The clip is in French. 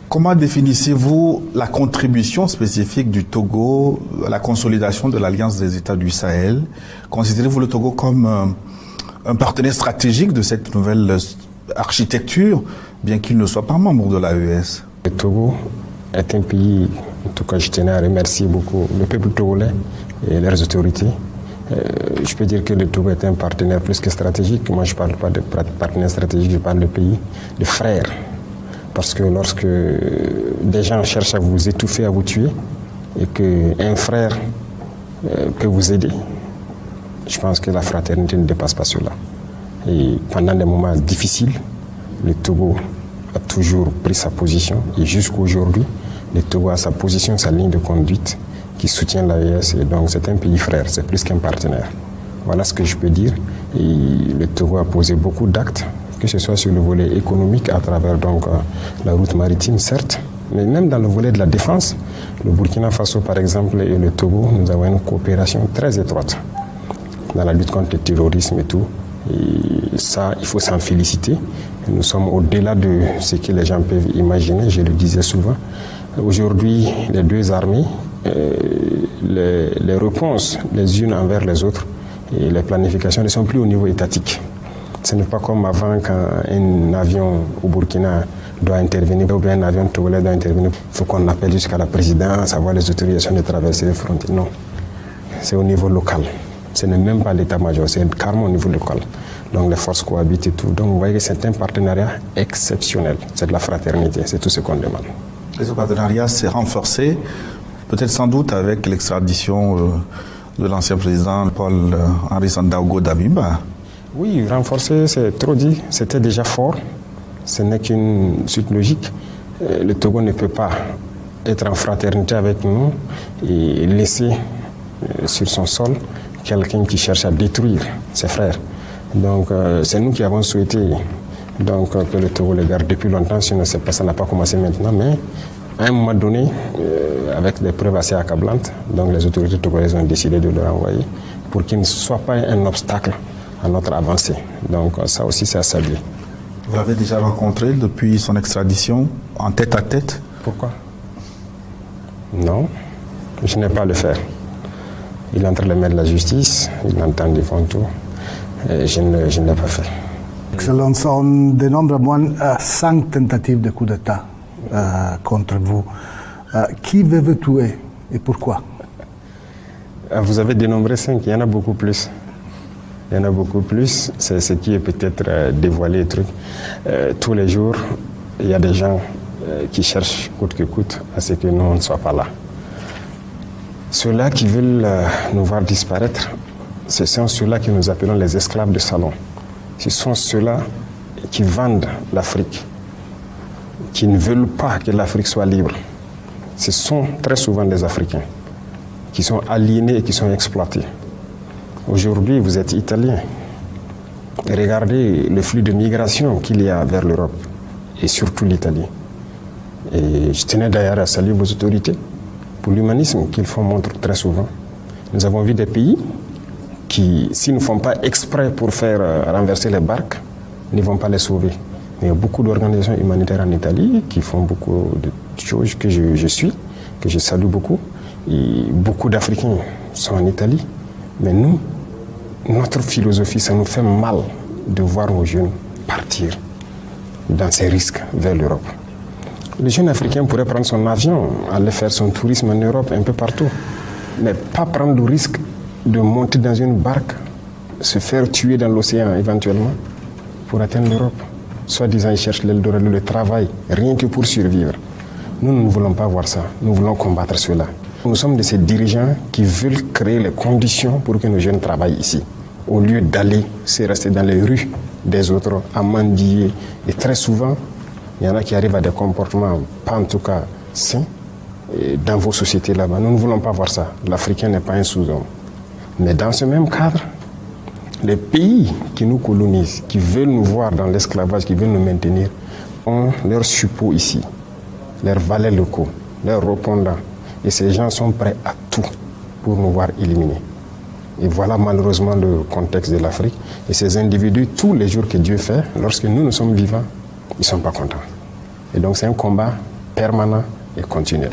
Comment définissez-vous la contribution spécifique du Togo à la consolidation de l'Alliance des États du Sahel? Considérez-vous le Togo comme un partenaire stratégique de cette nouvelle architecture, bien qu'il ne soit pas membre de l'AES? Le Togo est un pays, en tout cas je tenais à remercier beaucoup le peuple togolais et leurs autorités. Je peux dire que le Togo est un partenaire plus que stratégique. Moi je ne parle pas de partenaire stratégique, je parle de pays, de frères. Parce que lorsque des gens cherchent à vous étouffer, à vous tuer, et qu'un frère peut vous aider, je pense que la fraternité ne dépasse pas cela. Et pendant des moments difficiles, le Togo a toujours pris sa position. Et jusqu'à aujourd'hui, le Togo a sa position, sa ligne de conduite qui soutient l'AES. Et donc c'est un pays frère, c'est plus qu'un partenaire. Voilà ce que je peux dire. Et le Togo a posé beaucoup d'actes, que ce soit sur le volet économique à travers donc la route maritime, certes, mais même dans le volet de la défense, le Burkina Faso par exemple et le Togo, nous avons une coopération très étroite dans la lutte contre le terrorisme et tout. Et ça, il faut s'en féliciter. Nous sommes au-delà de ce que les gens peuvent imaginer, je le disais souvent. Aujourd'hui, les deux armées, les réponses les unes envers les autres et les planifications ne sont plus au niveau étatique. Ce n'est pas comme avant quand un avion au Burkina doit intervenir ou bien un avion togolais doit intervenir. Il faut qu'on appelle jusqu'à la présidence, avoir les autorisations de traverser les frontières. Non, c'est au niveau local. Ce n'est même pas l'état-major, c'est carrément au niveau local. Donc les forces cohabitent et tout. Donc vous voyez que c'est un partenariat exceptionnel. C'est de la fraternité, c'est tout ce qu'on demande. Et ce partenariat s'est renforcé, peut-être sans doute avec l'extradition de l'ancien président Paul-Henri Sandaogo Damiba. Oui, renforcer, c'est trop dit. C'était déjà fort. Ce n'est qu'une suite logique. Le Togo ne peut pas être en fraternité avec nous et laisser sur son sol quelqu'un qui cherche à détruire ses frères. Donc, c'est nous qui avons souhaité que le Togo le garde depuis longtemps. Sinon, ça n'a pas commencé maintenant. Mais à un moment donné, avec des preuves assez accablantes, donc les autorités togolaises ont décidé de le renvoyer pour qu'il ne soit pas un obstacle à notre avancée. Donc ça aussi, c'est à saluer. Vous l'avez déjà rencontré depuis son extradition, en tête à tête? Pourquoi? Non, je n'ai pas à le faire. Il est entre les mains de la justice, il entend des tout. Je ne l'ai pas fait. Excellence, on dénombre moins 5 tentatives de coup d'État contre vous. Qui veut vous tuer et pourquoi? Vous avez dénombré 5, il y en a beaucoup plus. Il y en a beaucoup plus, c'est ce qui est peut-être dévoilé. Tous les jours, il y a des gens qui cherchent coûte que coûte à ce que nous, on ne soit pas là. Ceux-là qui veulent nous voir disparaître, ce sont ceux-là que nous appelons les esclaves de salon. Ce sont ceux-là qui vendent l'Afrique, qui ne veulent pas que l'Afrique soit libre. Ce sont très souvent des Africains qui sont aliénés et qui sont exploités. Aujourd'hui, vous êtes italien. Regardez le flux de migration qu'il y a vers l'Europe et surtout l'Italie. Et je tenais d'ailleurs à saluer vos autorités pour l'humanisme qu'ils font montre très souvent. Nous avons vu des pays qui, s'ils ne font pas exprès pour faire renverser les barques, ne vont pas les sauver. Mais il y a beaucoup d'organisations humanitaires en Italie qui font beaucoup de choses que je suis, que je salue beaucoup. Et beaucoup d'Africains sont en Italie. Mais nous, notre philosophie, ça nous fait mal de voir nos jeunes partir dans ces risques vers l'Europe. Le jeune Africain pourrait prendre son avion, aller faire son tourisme en Europe, un peu partout, mais pas prendre le risque de monter dans une barque, se faire tuer dans l'océan éventuellement pour atteindre l'Europe. Soi-disant, ils cherchent l'Eldorado, le travail, rien que pour survivre. Nous ne voulons pas voir ça, nous voulons combattre cela. Nous sommes de ces dirigeants qui veulent créer les conditions pour que nos jeunes travaillent ici, au lieu d'aller se rester dans les rues des autres à mendier. Et très souvent, il y en a qui arrivent à des comportements, pas en tout cas sains, dans vos sociétés là-bas. Nous ne voulons pas voir ça. L'Africain n'est pas un sous-homme. Mais dans ce même cadre, les pays qui nous colonisent, qui veulent nous voir dans l'esclavage, qui veulent nous maintenir, ont leurs suppôts ici, leurs valets locaux, leurs répondants. Et ces gens sont prêts à tout pour nous voir éliminés. Et voilà malheureusement le contexte de l'Afrique. Et ces individus, tous les jours que Dieu fait, lorsque nous sommes vivants, ils ne sont pas contents. Et donc c'est un combat permanent et continuel.